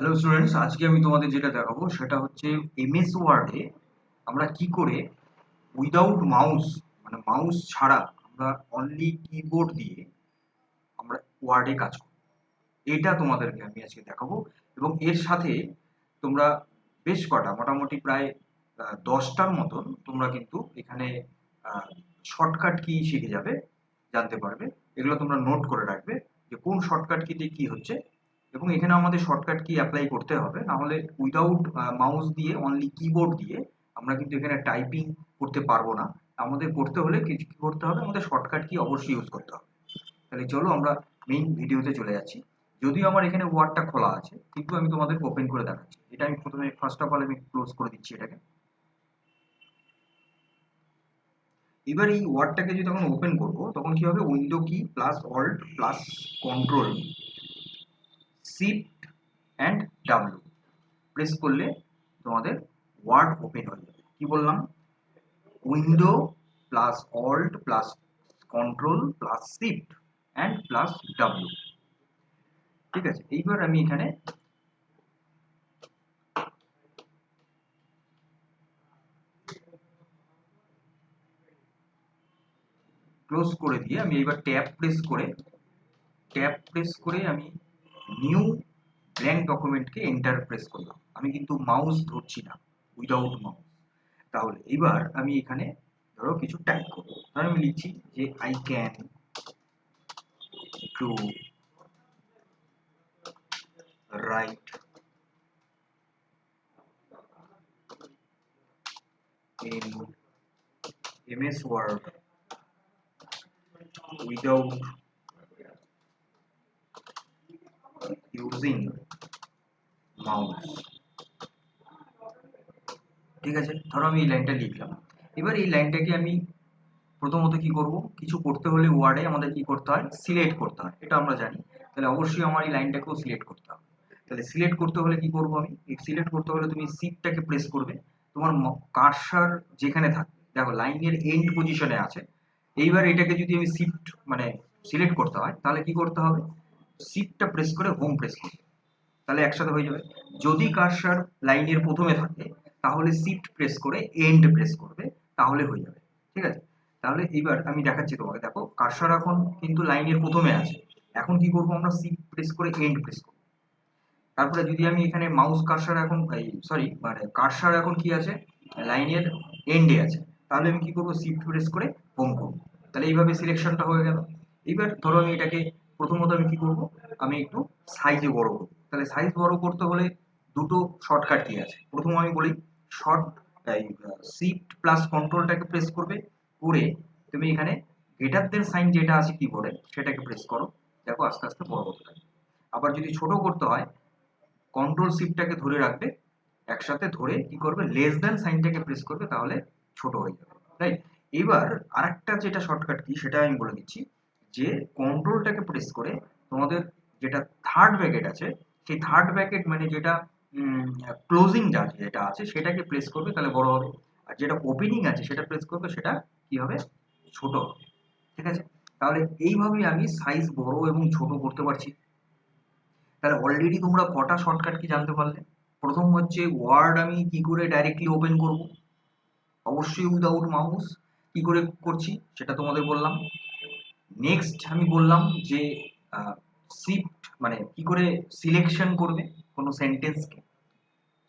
Hello students, আজকে আমি তোমাদের যেটা দেখাবো সেটা হচ্ছে এমএস ওয়ার্ডে আমরা কি করে উইদাউট মাউস মানে মাউস ছাড়া আমরা অনলি কিবোর্ড দিয়ে আমরা ওয়ার্ডে কাজ করব। এটা তোমাদেরকে আমি আজকে দেখাবো এবং এর সাথে তোমরা বেশ কটা মোটামুটি প্রায় 10টার মতন তোমরা কিন্তু এখানে শর্টকাট কি শিখে যাবে, জানতে পারবে। এগুলো তোমরা নোট করে রাখবে যে কোন শর্টকাট কিতে কি হচ্ছে এবং এখানে আমাদের শর্টকাট কি অ্যাপ্লাই করতে হবে, না হলে উইদাউট মাউস দিয়ে অনলি কিবোর্ড দিয়ে আমরা কিন্তু এখানে টাইপিং করতে পারবো না। আমাদের করতে হলে কিছু কি করতে হবে, আমাদের শর্টকাট কি অবশ্যই ইউজ করতে হবে। তাহলে চলো আমরা মেইন ভিডিওতে চলে যাচ্ছি। যদিও আমার এখানে ওয়ার্ডটা খোলা আছে কিন্তু আমি তোমাদের ওপেন করে দেখাচ্ছি। এটা আমি প্রথমে ফার্স্ট অফ অল আমি ক্লোজ করে দিচ্ছি এটাকে। এবার এই ওয়ার্ডটাকে যদি তখন ওপেন করব তখন কি হবে, window key plus alt plus control shift and W press করলে তোমাদের ওয়ার্ড ওপেন হয়ে যাবে। কি বললাম, window plus alt plus control plus shift and plus W. ঠিক আছে, এইবার আমি এখানে ক্লোজ করে দিয়ে আমি এবার ট্যাব প্রেস করে আমি নিউ ব্ল্যাঙ্ক ডকুমেন্টকে এন্টার প্রেস করলাম। আমি কিন্তু মাউস ধরছি না, উইদাউট মাউস। তাহলে এবার আমি এখানে ধরো কিছু টাইপ করবো, ধরো আমি লিখছি যে I can to write in MS Word without using mouse। ঠিক আছে, ধরো আমি এই লাইনটা লিখলাম। এবার এই লাইনটাকে আমি প্রথমত কি করব, কিছু করতে হলে ওয়ার্ডে আমাদের কি করতে হয়, সিলেক্ট করতে হয়, এটা আমরা জানি। তাহলে অবশ্যই আমার এই লাইনটাকেও সিলেক্ট করতে হবে। তাহলে সিলেক্ট করতে হলে কি করব, আমি সিলেক্ট করতে হলে তুমি শিফটটাকে প্রেস করবে। তোমার কার্সার যেখানে থাকবে, দেখো লাইনের এন্ড পজিশনে আছে। এইবার এটাকে যদি আমি শিফট মানে সিলেক্ট করতে হয় তাহলে কি করতে হবে, শিফটটা প্রেস করে হোম প্রেস করবে, তাহলে একসাথে হয়ে যাবে। যদি কার্সার লাইনের প্রথমে থাকে তাহলে শিফট প্রেস করে এন্ড প্রেস করবে, তাহলে হয়ে যাবে। ঠিক আছে, তাহলে এইবার আমি দেখাচ্ছি তোমাকে। দেখো কার্সার এখন কিন্তু লাইনের প্রথমে আছে, এখন কি করবো, আমরা শিফট প্রেস করে এন্ড প্রেস করবো। তারপরে যদি আমি এখানে মাউস কার্সার এখন সরি মানে কার্সার এখন কি আছে, লাইনের এন্ডে আছে, তাহলে আমি কি করবো, শিফট প্রেস করে হোম করবো। তাহলে এইভাবে সিলেকশনটা হয়ে গেল। এবার ধরো আমি এটাকে প্রথমত আমি কি করব, আমি একটু সাইজে বড় করবো। তাহলে সাইজ বড় করতে হলে দুটো শর্টকাট কি আছে, প্রথম আমি বলি শর্ট শিফট প্লাস কন্ট্রোলটাকে প্রেস করবে, করে তুমি এখানে গ্রেটার দেন সাইন যেটা আছে কিবোর্ডে সেটাকে প্রেস করো। দেখো আস্তে আস্তে বড় হতে থাকে। আবার যদি ছোট করতে হয় কন্ট্রোল শিফটটাকে ধরে রাখবে, একসাথে ধরে কি করবে, লেস দেন সাইনটাকে প্রেস করবে, তাহলে ছোট হয়ে যাবে। রাইট, এবার আরেকটা যেটা শর্টকাট কি সেটা আমি বলে দিচ্ছি, যে কন্ট্রোলটাকে প্রেস করে তোমাদের যেটা থার্ড ব্র্যাকেট আছে, সেই থার্ড ব্র্যাকেট মানে যেটা ক্লোজিং যেটা আছে সেটাকে প্রেস করবে, তাহলে বড় হবে। আর যেটা ওপেনিং আছে সেটা প্রেস করবে, সেটা কি হবে, ছোট হবে। ঠিক আছে, তাহলে এইভাবে আমি সাইজ বড় এবং ছোট করতে পারছি। তাহলে অলরেডি তোমরা কটা শর্টকাট কি জানতে পারলে। প্রথম হচ্ছে ওয়ার্ড আমি কি করে ডাইরেক্টলি ওপেন করব, অবশ্যই উইদাউট মাউস। কি করে করছি সেটা তোমাদের বললাম। নেক্সট আমি বললাম যে শিফট মানে কি করে সিলেকশন করবে কোনো সেন্টেন্সকে,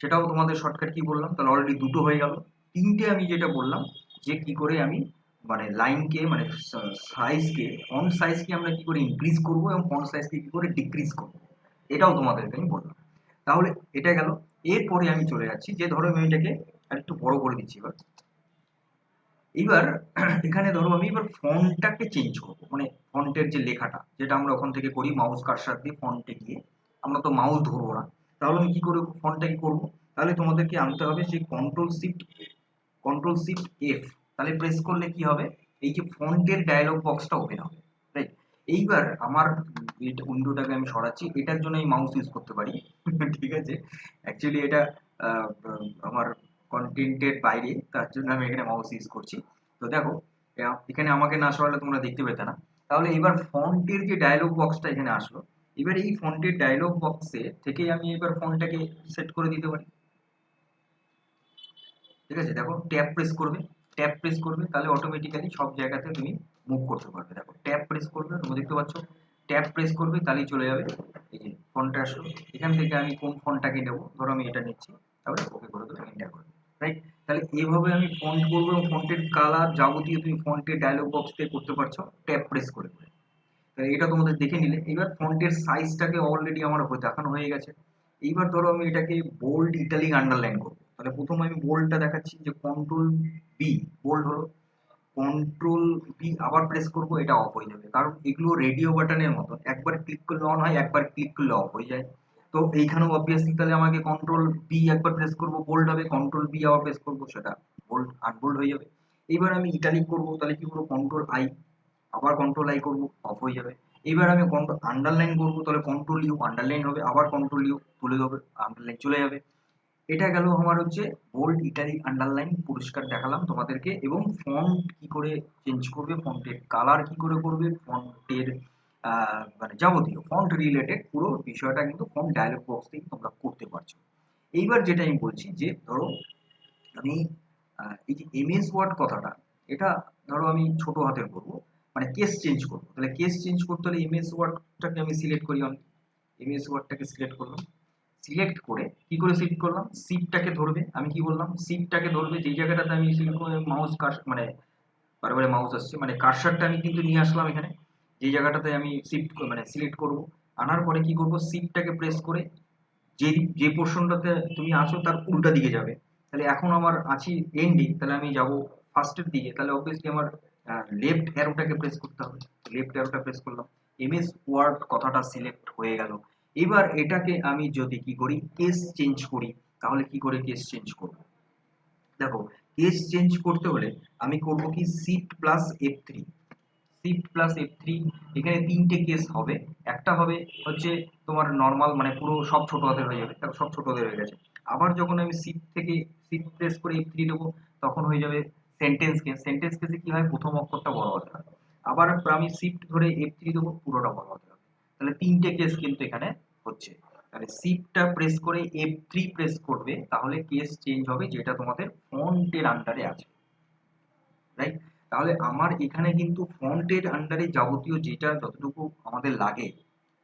সেটাও তোমাদের শর্টকাট কি বললাম। তাহলে অলরেডি দুটো হয়ে গেল। তিনটে আমি যেটা বললাম যে কি করে আমি মানে লাইনকে মানে সাইজকে, ফন্ট সাইজকে আমরা কি করে ইনক্রিজ করব এবং ফন্ট সাইজকে কি করে ডিক্রিজ করব, এটাও তোমাদেরকে আমি বললাম। তাহলে এটা গেল। এরপরে আমি চলে যাচ্ছি যে ধরো আমি এটাকে আরেকটু বড় করে দিচ্ছি। এবার এইবার এখানে ধরো আমি এবার ফন্টটাকে চেঞ্জ করবো, মানে ফন্টের যে লেখাটা যেটা আমরা ওখান থেকে করি মাউস কার্সার দিয়ে ফন্টে গিয়ে, আমরা তো মাউস ধরবো না। তাহলে আমি কি করে ফন্টটাকে করবো, তাহলে তোমাদেরকে আনতে হবে সেই কন্ট্রোল শিফট এফ। তাহলে প্রেস করলে কি হবে, এই যে ফন্টের ডায়লগ বক্সটা ওপেন হবে। রাইট, এইবার আমার উইন্ডোটাকে আমি সরাচ্ছি, এটার জন্য আমি মাউস ইউজ করতে পারি। ঠিক আছে, অ্যাকচুয়ালি এটা আমার কন্টেন্টের বাইরে, তার জন্য আমি এখানে মাউস ইউজ করছি। তো দেখো এখানে আমাকে না সরালে তোমরা দেখতে পেতে না। তাহলে এবার ফন্টের যে ডায়লগ বক্সটা এখানে আসলো, এবার এই ফন্টের ডায়লগ বক্সে থেকে আমি এবার ফন্টটাকে সেট করে দিতে পারি। ঠিক আছে, দেখো ট্যাব প্রেস করবে তাহলে অটোমেটিক্যালি সব জায়গাতে তুমি মুভ করতে পারবে। দেখো ট্যাব প্রেস করবে, তোমরা দেখতে পাচ্ছ ট্যাব প্রেস করবে তাহলেই চলে যাবে। এই যে ফন্টটা আসলো, এখান থেকে আমি কোন ফন্টটাকে নেবো, ধরো আমি এটা নিচ্ছি, তারপরে ওকে করে দেবো, এন্টার করে দেবো, রাইট। তাহলে এইভাবে আমি ফন্ট করবো এবং ফন্টের কালার যাবতীয় তুমি ফন্টের ডায়লগ বক্স থেকে করতে পারছো ট্যাব প্রেস করে করে। তাহলে এটা তোমাদের দেখে নিলে। এবার ফন্টের সাইজটাকে অলরেডি আমার দেখানো হয়ে গেছে। এইবার ধরো আমি এটাকে বোল্ড ইটালিক আন্ডারলাইন করবো, তাহলে প্রথমে আমি বোল্ডটা দেখাচ্ছি যে কন্ট্রোল বি, বোল্ড হলো, কন্ট্রোল বি আবার প্রেস করব, এটা অফ হয়ে যাবে, কারণ এগুলো রেডিও বাটনের মতো, একবার ক্লিক করলে অন হয়, একবার ক্লিক করলে অফ হয়ে যায়। তো এইখানেও অবভিয়াসলি তাহলে আমাকে কন্ট্রোল বি একবার প্রেস করব, বোল্ড হবে, কন্ট্রোল বি আবার প্রেস করব, সেটা বোল্ড আনবোল্ড হয়ে যাবে। এবার আমি ইটালিক করব, তাহলে কি করবো, কন্ট্রোল আই, আবার কন্ট্রোল আই করবো, অফ হয়ে যাবে। এবার আমি আন্ডারলাইন করবো, তাহলে কন্ট্রোল ইউ, আন্ডারলাইন হবে, আবার কন্ট্রোল ইউ তুলে দেবে, আন্ডারলাইন চলে যাবে। এটা গেল আমার হচ্ছে বোল্ড ইটালিক আন্ডারলাইন, পরিষ্কার দেখালাম তোমাদেরকে। এবং ফন্ট কি করে চেঞ্জ করবে, ফন্টের কালার কি করে করবে, ফন্টের মানে যাবতীয় ফন্ট রিলেটেড পুরো বিষয়টা কিন্তু ফন্ট ডায়লগ বক্স থেকে তোমরা করতে পারছো। এইবার যেটা আমি বলছি যে ধরো আমি এই যে এমএস ওয়ার্ড কথাটা, এটা ধরো আমি ছোট হাতের করবো, মানে কেস চেঞ্জ করবো, তাহলে কেস চেঞ্জ করতে হলে এমএস ওয়ার্ডটাকে আমি সিলেক্ট করি, আমি এমএস ওয়ার্ডটাকে সিলেক্ট করলাম। সিলেক্ট করে কি করে সিলেক্ট করলাম, শিফটটাকে ধরবে, আমি কি বললাম শিফটটাকে ধরবে, যেই জায়গাটাতে আমি মাউস মানে বারবার মাউস আসছে, মানে কার্সারটা আমি কিন্তু নিয়ে আসলাম এখানে, যে জায়গাটাতে আমি শিফট মানে সিলেক্ট করব, আনার পরে কি করব, শিফটটাকে প্রেস করে যে যে পোর্শনটাতে তুমি আছো তার উল্টা দিকে যাবে। তাহলে এখন আমার আছি এন্ডে, তাহলে আমি যাব ফার্স্টের দিকে, তাহলে অবভিয়াসলি আমার লেফট অ্যারোটাকে প্রেস করতে হবে, লেফট অ্যারোটা প্রেস করলাম, এমএস ওয়ার্ড কথাটা সিলেক্ট হয়ে গেল। এবার এটাকে আমি যদি কি করি, কেস চেঞ্জ করি, তাহলে কি করে কেস চেঞ্জ করব, দেখো কেস চেঞ্জ করতে হলে আমি করব কি, shift plus F3, shift plus F3, এখানে তিনটে কেস হবে। একটা হবে হচ্ছে তোমার নর্মাল, মানে পুরো সব ছোট হাতের হয়ে যাবে, দেখো সব ছোট হাতের হয়ে গেছে। আবার যখন আমি শিফট থেকে শিফট প্রেস করে F3 দেবো, তখন হয়ে যাবে সেন্টেন্স কেস, সেন্টেন্স কেসে কি হয়, প্রথম অক্ষরটা বড় হতে হবে। আবার আমি শিফট ধরে F3 দেবো, পুরোটা বড় হতে হবে। তাহলে তিনটে কেস কিন্তু এখানে হচ্ছে। তাহলে শিফটটা প্রেস করে F3 প্রেস করবে, তাহলে কেস চেঞ্জ হবে, যেটা তোমাদের ফন্টের আন্ডারে আছে, রাইট। তাহলে আমার এখানে কিন্তু ফন্টের আন্ডারে যাবতীয় যেটা যতটুকু আমাদের লাগে,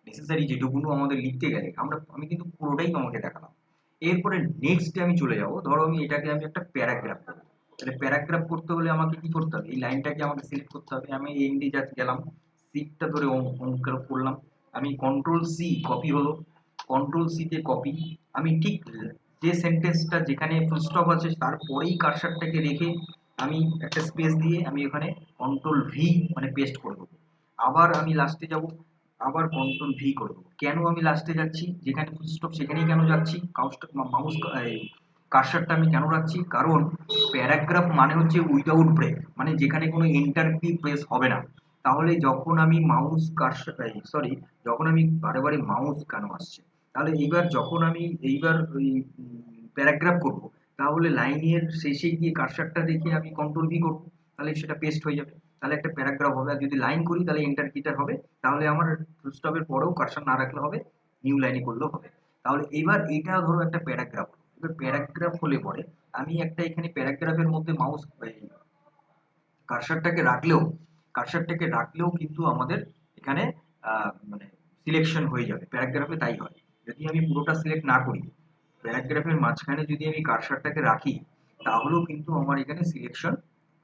নেসেসারি যেটুকুনো আমাদের লিখতে গেলে আমি কিন্তু পুরোটাই তোমাকে দেখালাম। এরপরে নেক্সটে আমি চলে যাব, ধরো আমি এটাকে আমি একটা প্যারাগ্রাফ করবো, তাহলে প্যারাগ্রাফ করতে হলে আমাকে কি করতে হবে, এই লাইনটাকে আমাকে সিলেক্ট করতে হবে। আমি এন্ডি জাস্ট গেলাম, শিফটটা ধরে অঙ্ক করলাম, আমি কন্ট্রোল সি, কপি হলো, কন্ট্রোল সি তে কপি, আমি ঠিক যে সেন্টেন্সটা যেখানে ফুল স্টপ আছে তারপরেই কার্সারটাকে রেখে আমি একটা স্পেস দিয়ে আমি ওখানে কন্ট্রোল ভি মানে পেস্ট করে দেবো। আবার আমি লাস্টে যাব, আবার কন্ট্রোল ভি করে দেবো। কেন আমি লাস্টে যাচ্ছি, যেখানে ফুল স্টপ সেখানেই কেন যাচ্ছি, মাউস কার্সারটা আমি কেন রাখছি, কারণ প্যারাগ্রাফ মানে হচ্ছে উইদাউট ব্রেক, মানে যেখানে কোনো এন্টার কি প্রেস হবে না। তাহলে যখন আমি মাউস কার্সার, সরি, যখন আমি বারে বারে মাউস কেন আসছে, তাহলে এইবার যখন আমি এইবার ওই প্যারাগ্রাফ করব, তাহলে লাইনের শেষে গিয়ে কার্সারটা রেখে আমি কন্ট্রোল ভি করবো, তাহলে সেটা পেস্ট হয়ে যাবে, তাহলে একটা প্যারাগ্রাফ হবে। আর যদি লাইন করি তাহলে এন্টার কিটা হবে, তাহলে আমার ফুল স্টপের পরেও কার্সার না রাখলে হবে, নিউ লাইনে করলেও হবে। তাহলে এবার এটা ধরো একটা প্যারাগ্রাফ, এবার প্যারাগ্রাফ হলে পরে আমি একটা এখানে প্যারাগ্রাফের মধ্যে মাউস কার্সারটাকে রাখলেও কার্সারটাকে রাখলেও কিন্তু আমাদের এখানে মানে সিলেকশন হয়ে যাবে, প্যারাগ্রাফে তাই হয়। যদি আমি পুরোটা সিলেক্ট না করি, প্যারাগ্রাফের মাঝখানে যদি আমি কার্সারটাকে রাখি, তাহলেও কিন্তু আমার এখানে সিলেকশন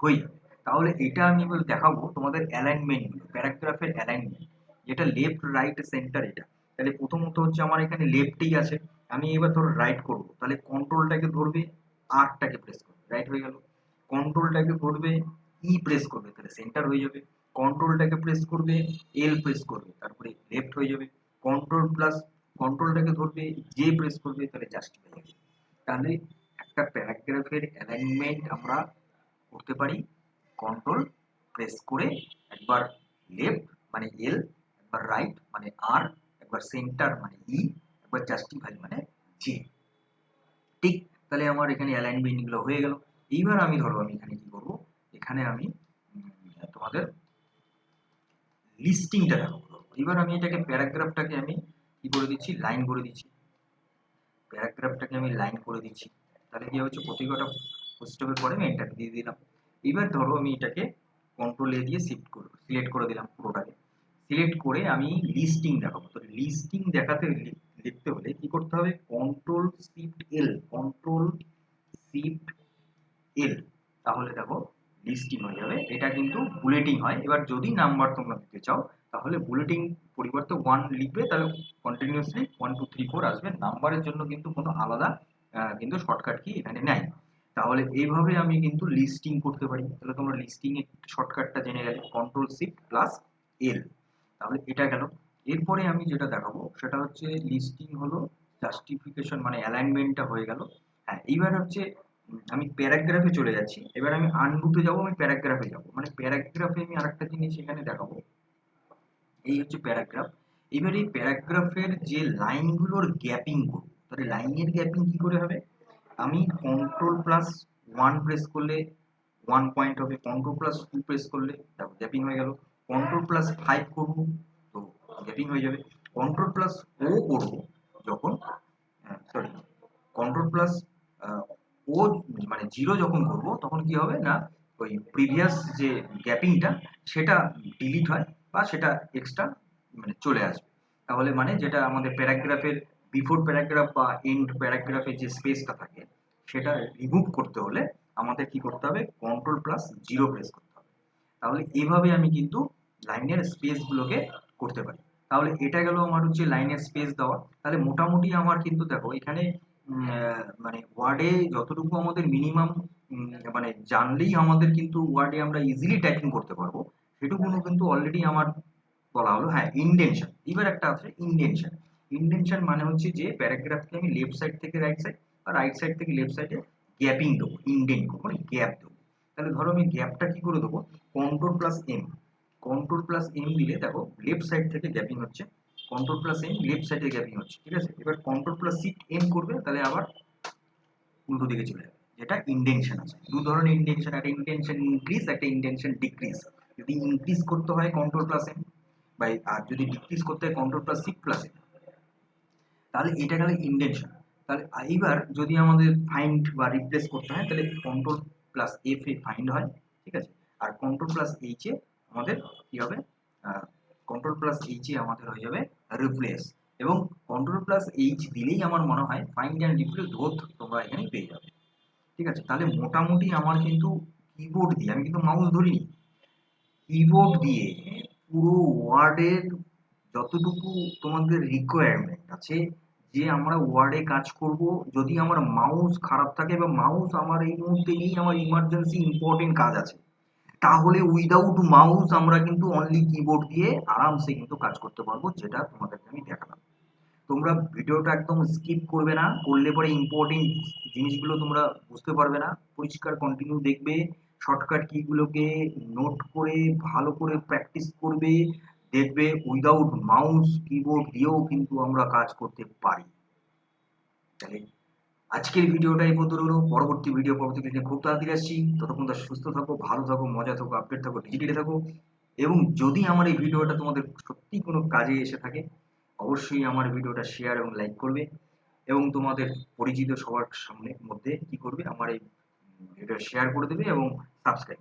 হয়ে যাবে। তাহলে এটা আমি এবার দেখাবো তোমাদের অ্যালাইনমেন্ট, প্যারাগ্রাফের অ্যালাইনমেন্ট, যেটা লেফট রাইট সেন্টার এটা। তাহলে প্রথমত হচ্ছে আমার এখানে লেফটেই আছে, আমি এবার ধরো রাইট করব, তাহলে কন্ট্রোলটাকে ধরবে, আরটাকে প্রেস করবে, রাইট হয়ে গেল। কন্ট্রোলটাকে ধরবে, ই প্রেস করবে, তাহলে সেন্টার হয়ে যাবে। কন্ট্রোলটাকে প্রেস করবে, এল প্রেস করবে, তারপরে লেফট হয়ে যাবে। কন্ট্রোল প্লাস কন্ট্রোলটাকে ধরবে, জে প্রেস করবে, তাহলে জাস্ট হয়ে যাবে। তাহলে একটা প্যারাগ্রাফের অ্যালাইনমেন্ট আমরা করতে পারি কন্ট্রোল প্রেস করে, একবার লেফট মানে এল, একবার রাইট মানে আর, একবার সেন্টার মানে ই, একবার জাস্টিফাই মানে জে, ঠিক। তাহলে আমার এখানে অ্যালাইনমেন্ট গুলো হয়ে গেল। এইবার আমি ধরো আমি এখানে কি করবো, এখানে আমি তোমাদের লিস্টিংটা দেখাবো। এবার আমি এটাকে প্যারাগ্রাফটাকে আমি কি করে দিচ্ছি, লাইন করে দিচ্ছি। প্যারাগ্রাফটাকে আমি লাইন করে দিচ্ছি। তাহলে কি হচ্ছে, প্রতিটা স্টেপের পরে আমি এন্টার দিয়ে দিলাম। এবার ধরো আমি এটাকে কন্ট্রোল এ দিয়ে সিলেক্ট করে দিলাম পুরোটাকে। সিলেক্ট করে আমি লিস্টিং দেখাবো। তো লিস্টিং দেখাতে লিখতে হলে কি করতে হবে, কন্ট্রোল শিফট এল, কন্ট্রোল শিফট এল, তাহলে দেখো লিস্টিং হয়ে যাবে। এটা কিন্তু বুলেটিং হয়। এবার যদি নাম্বার তোমরা দিতে চাও তাহলে বুলেটিং পরিবর্তে 1 লিখবে, তাহলে কন্টিনিউয়াসলি 1 2 3 4 আসবে। নাম্বারের জন্য কিন্তু কোনো আলাদা কিন্তু শর্টকাট কি এখানে নাই। তাহলে এইভাবে আমি কিন্তু লিস্টিং করতে পারি। তাহলে তোমরা লিস্টিং এর শর্টকাটটা জেনে গেলে, কন্ট্রোল শিফট প্লাস এল। তাহলে এটা গেল। এরপরে আমি যেটা দেখাবো সেটা হচ্ছে লিস্টিং হলো, জাস্টিফিকেশন মানে অ্যালাইনমেন্টটা হয়ে গেল। হ্যাঁ, এইবার হচ্ছে আমি প্যারাগ্রাফে চলে যাচ্ছি। এবার আমি আনডুতে যাবো, আমি প্যারাগ্রাফে যাবো। মানে প্যারাগ্রাফে আমি আরেকটা জিনিস এখানে দেখাবো। এই হচ্ছে প্যারাগ্রাফ। এবার এই প্যারাগ্রাফের যে লাইনগুলোর গ্যাপিং করবো, তাহলে লাইনের গ্যাপিং কি করে হবে, আমি কন্ট্রোল প্লাস 1 প্রেস করলে 1 পয়েন্ট হবে, কন্ট্রোল প্লাস 2 প্রেস করলে দেখো গ্যাপিং হয়ে গেল। কন্ট্রোল প্লাস 5 করবো তো গ্যাপিং হয়ে যাবে। কন্ট্রোল প্লাস ও করবো যখন, সরি, কন্ট্রোল প্লাস ও মানে 0 যখন করব তখন কি হবে না, ওই প্রিভিয়াস যে গ্যাপিংটা সেটা ডিলিট হয় বা সেটা এক্সট্রা মানে চলে আসবে। তাহলে মানে যেটা আমাদের প্যারাগ্রাফের বিফোর প্যারাগ্রাফ বা এন্ড প্যারাগ্রাফের যে স্পেসটা থাকে সেটা রিমুভ করতে হলে আমাদের কি করতে হবে, কন্ট্রোল প্লাস 0 প্রেস করতে হবে। তাহলে এভাবে আমি কিন্তু লাইনের স্পেসগুলোকে করতে পারি। তাহলে এটা গেল আমার হচ্ছে লাইনের স্পেস দেওয়া। তাহলে মোটামুটি আমার কিন্তু দেখো এখানে মানে ওয়ার্ডে যতটুকু আমাদের মিনিমাম মানে জানলেই আমাদের কিন্তু ওয়ার্ডে আমরা ইজিলি টাইপিং করতে পারবো, সেটুকুনো কিন্তু অলরেডি আমার বলা হলো। হ্যাঁ, ইন্ডেনশন এবার একটা আছে, ইন্ডেনশন। ইন্ডেনশন মানে হচ্ছে যে প্যারাগ্রাফকে আমি লেফট সাইড থেকে রাইট সাইড আর রাইট সাইড থেকে লেফট সাইডে গ্যাপিং দেবো, ইন্ডেন্ট করবো, মানে গ্যাপ দেবো। তাহলে ধরো আমি গ্যাপটা কি করে দেবো, control plus M, control plus M দিলে দেখো লেফট সাইড থেকে গ্যাপিং হচ্ছে, কন্ট্রোল প্লাস এম লেফট সাইডে গ্যাপিং হচ্ছে, ঠিক আছে। এবার কন্ট্রোল প্লাস শিফট এম করবে, তাহলে আবার উল্টো দিকে চলে যাবে। যেটা ইন্ডেনশন আছে, দু ধরনের ইন্ডেনশন, একটা ইন্ডেনশন ইনক্রিজ, একটা ইন্ডেনশন ডিক্রিজ। যদি ইনক্রিজ করতে হয় কন্ট্রোল প্লাস এম বাই, আর যদি ডিক্রিজ করতে হয় control plus shift plus M. তাহলে এটা গেল ইন্ডেনশন। তাহলে এইবার যদি আমাদের ফাইন্ড বা রিপ্লেস করতে হয় তাহলে কন্ট্রোল প্লাস এফ এ ফাইন্ড হয়, ঠিক আছে। আর কন্ট্রোল প্লাস এইচ এ আমাদের কি হবে, কন্ট্রোল প্লাস এইচ এ আমাদের হয়ে যাবে রিপ্লেস। এবং কন্ট্রোল প্লাস এইচ দিলেই আমার মনে হয় ফাইন্ড অ্যান্ড রিপ্লেস বোথ তোমরা এখানে পেয়ে যাবে, ঠিক আছে। তাহলে মোটামুটি আমার কিন্তু কিবোর্ড দিয়ে, আমি কিন্তু মাউস ধরিনি, কিবোর্ড দিয়ে পুরো ওয়ার্ডের যতটুকু তোমাদের রিকোয়ারমেন্ট আছে, যে আমরা ওয়ার্ডে কাজ করব, যদি আমার মাউস খারাপ থাকে বা মাউস আমার এই মুহূর্তে নেই, আমার ইমার্জেন্সি ইম্পর্টেন্ট কাজ আছে, তাহলে উইদাউট মাউস আমরা কিন্তু অনলি কিবোর্ড দিয়ে আরামসে কিন্তু কাজ করতে পারবো, যেটা তোমাদেরকে আমি দেখালাম। তোমরা ভিডিওটা একদম স্কিপ করবে না, করলে পরে ইম্পর্টেন্ট জিনিসগুলো তোমরা বুঝতে পারবে না। পরিষ্কার কন্টিনিউ দেখবে, শর্টকাট কিগুলোকে নোট করে ভালো করে প্র্যাকটিস করবে, দেখবে উইদাউট মাউস কিবোর্ড দিয়েও কিন্তু আমরা কাজ করতে পারি। তাহলে আজকের ভিডিওটা এই পর্যন্ত হলো। পরবর্তী ভিডিও পরবর্তী দিনে খুব তাড়াতাড়ি আসছি। ততক্ষণ সুস্থ থাকো, ভালো থাকো, মজা থাকো, আপডেট থাকো, ডিজিটালি থাকো। এবং যদি আমার এই ভিডিওটা তোমাদের সত্যি কোনো কাজে এসে থাকে, অবশ্যই আমার ভিডিওটা শেয়ার এবং লাইক করবে। এবং তোমাদের পরিচিত সবার সামনে মধ্যে কি করবে, আমার এই ভিডিও শেয়ার করে দেবে এবং সাবস্ক্রাইব